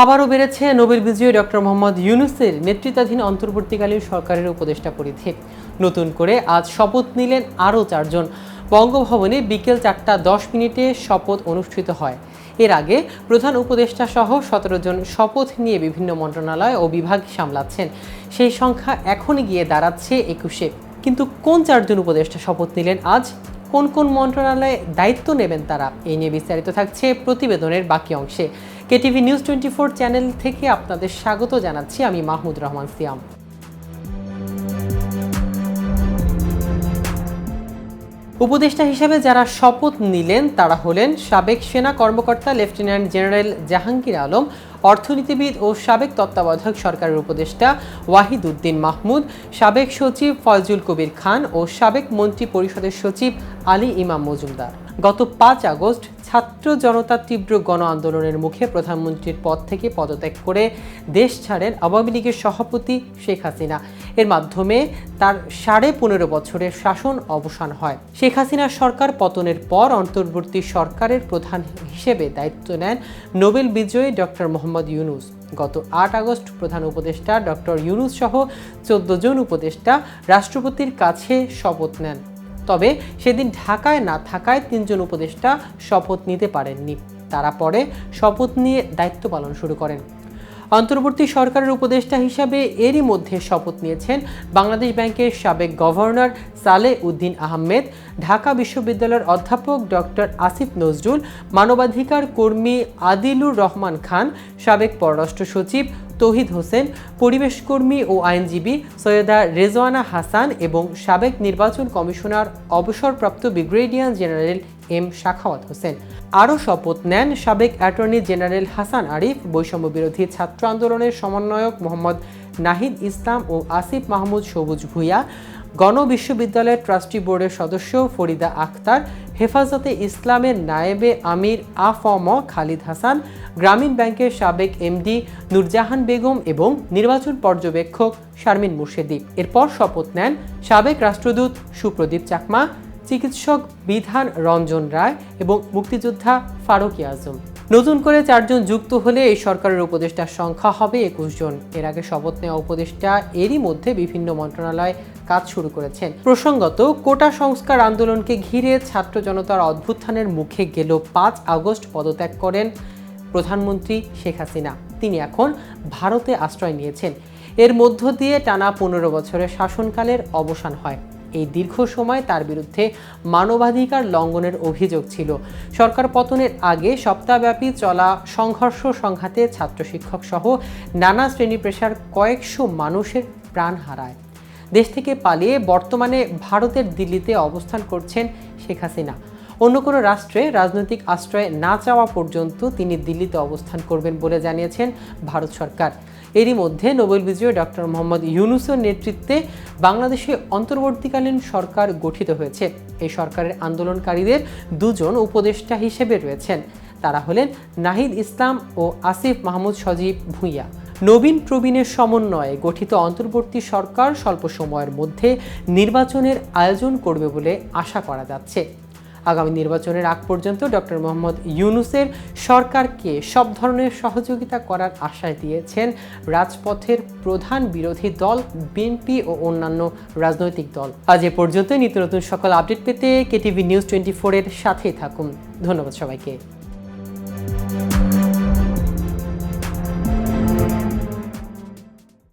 আবারও বেড়েছে নোবেল বিজয়ী ডক্টর মোহাম্মদ ইউনূসের নেতৃত্বাধীন অন্তর্বর্তীকালীন সরকারের উপদেষ্টা পরিধি। নতুন করে আজ শপথ নিলেন আরও 4 জন। বঙ্গভবনে বিকেল 4:10 শপথ অনুষ্ঠিত হয়। এর আগে প্রধান উপদেষ্টা সহ 17 জন শপথ নিয়ে বিভিন্ন মন্ত্রণালয় ও বিভাগ সামলাচ্ছেন। সেই সংখ্যা এখন গিয়ে দাঁড়াচ্ছে 21-এ। কিন্তু কোন 4 জন উপদেষ্টা শপথ নিলেন আজ? কোন কোন মন্ত্রণালয়ে দায়িত্ব নেবেন তারা? এই নিয়ে বিস্তারিত থাকছে প্রতিবেদনের বাকি অংশে। কেটিভি নিউজ 24 চ্যানেল থেকে আপনাদের স্বাগত জানাচ্ছি আমি মাহমুদ রহমান সিয়াম। উপদেষ্টা হিসেবে যারা শপথ নিলেন তারা হলেন সাবেক সেনা কর্মকর্তা লেফটেন্যান্ট জেনারেল জাহাঙ্গীর আলম, অর্থনীতিবিদ ও সাবেক তত্ত্বাবধায়ক সরকারের উপদেষ্টা ওয়াহিদ উদ্দিন মাহমুদ, সাবেক সচিব ফয়জুল কবির খান ও সাবেক মন্ত্রী পরিষদের সচিব আলী ইমাম মজুমদার। গত 5 আগস্ট ছাত্র জনতার তীব্র গণ আন্দোলনের মুখে প্রধানমন্ত্রীর পদ থেকে পদত্যাগ করে দেশ ছাড়েন আওয়ামী লীগের সভাপতি শেখ হাসিনা। এর মাধ্যমে তার 15.5 বছরের শাসন অবসান হয়। শেখ হাসিনার সরকার পতনের পর অন্তর্বর্তী সরকারের প্রধান হিসেবে দায়িত্ব নেন নোবেল বিজয়ী ডক্টর মোহাম্মদ ইউনূস। গত 8 আগস্ট প্রধান উপদেষ্টা ডক্টর ইউনূস সহ 14 জন উপদেষ্টা রাষ্ট্রপতির কাছে শপথ নেন। তবে সেদিন ঢাকায় না থাকায় 3 জন উপদেষ্টা শপথ নিতে পারেননি। তারা পরে শপথ নিয়ে দায়িত্ব পালন শুরু করেন। অন্তর্বর্তী সরকারের উপদেষ্টা হিসাবে এরই মধ্যে শপথ নিয়েছেন বাংলাদেশ ব্যাংকের সাবেক গভর্নর সালেহ উদ্দিন আহমেদ, ঢাকা বিশ্ববিদ্যালয়ের অধ্যাপক ডক্টর আসিফ নজরুল, মানবাধিকার কর্মী আদিলুর রহমান খান, সাবেক পররাষ্ট্র সচিব তৌহিদ হোসেন, পরিবেশ কর্মী ও আইনজীবী সৈয়দা রেজওয়ানা হাসান এবং সাবেক নির্বাচন কমিশনার অবসরপ্রাপ্ত brigadier general M Shakhawat Hossain. আরও শপথ নেন সাবেক অ্যাটর্নি জেনারেল হাসান আরিফ, বৈষম্য বিরোধী ছাত্র আন্দোলনের সমন্বয়ক মোহাম্মদ নাহিদ ইসলাম ও আসিফ মাহমুদ সবুজ ভূঁইয়া, গণ বিশ্ববিদ্যালয়ের ট্রাস্টি বোর্ডের সদস্য ফরিদা আক্তার, হেফাজতে ইসলামের নায়েবে আমির আফম খালিদ হাসান, গ্রামীণ ব্যাংকের সাবেক এমডি নূরজাহান বেগম এবং নির্বাচন পর্যবেক্ষক শারমিন মুর্শেদি। এরপর শপথ নেন সাবেক রাষ্ট্রদূত সুপ্রদীপ চাকমা, চিকিৎসক বিধান রঞ্জন রায় এবং মুক্তিযোদ্ধা ফারুকী আজম। নতুন করে 4 জন যুক্ত হলে এই সরকারের উপদেষ্টার সংখ্যা হবে 21 জন। এর আগে শপথ নেওয়া উপদেষ্টা এরই মধ্যে বিভিন্ন মন্ত্রণালয়ে কাজ শুরু করেছেন। প্রসঙ্গত, কোটা সংস্কার আন্দোলনকে ঘিরে ছাত্র জনতার অভ্যুত্থানের মুখে গেল 5 আগস্ট পদত্যাগ করেন প্রধানমন্ত্রী শেখ হাসিনা। তিনি এখন ভারতে আশ্রয় নিয়েছেন। এর মধ্য দিয়ে টানা 15 বছরের শাসনকালের অবসান হয়। এই দীর্ঘ সময় তার বিরুদ্ধে মানবাধিকার লঙ্ঘনের অভিযোগ ছিল। সরকার পতনের আগে সপ্তাহব্যাপী চলা সংঘর্ষ সংঘাতে ছাত্র শিক্ষক সহ নানা শ্রেণী পেশার কয়েকশো মানুষের প্রাণ হারায়। দেশ থেকে পালিয়ে বর্তমানে ভারতের দিল্লিতে অবস্থান করছেন শেখ হাসিনা। অন্য কোনো রাষ্ট্রে রাজনৈতিক আশ্রয় না চাওয়া পর্যন্ত তিনি দিল্লিতে অবস্থান করবেন বলে জানিয়েছেন ভারত সরকার। এরই মধ্যে নোবেল বিজয়ী ডক্টর মোহাম্মদ ইউনূসের নেতৃত্বে বাংলাদেশে অন্তর্বর্তীকালীন সরকার গঠিত হয়েছে। এই সরকারের আন্দোলনকারীদের 2 জন উপদেষ্টা হিসেবে রয়েছেন। তারা হলেন নাহিদ ইসলাম ও আসিফ মাহমুদ সজীব ভূঁইয়া। নবীন প্রবীণের সমন্বয়ে গঠিত অন্তর্বর্তী সরকার স্বল্প সময়ের মধ্যে নির্বাচনের আয়োজন করবে বলে আশা করা যাচ্ছে। আগামী নির্বাচনের আগ পর্যন্ত ডক্টর মোহাম্মদ ইউনূসের সরকারকে সব ধরনের সহযোগিতা করার আশ্বাস দিয়েছেন রাজপথের প্রধান বিরোধী দল বিএনপি ও অন্যান্য রাজনৈতিক দল। আজ এ পর্যন্ত নিত্য নতুন সকল আপডেট পেতে কেটিভি নিউজ 24 এর সাথেই থাকুন। ধন্যবাদ সবাইকে।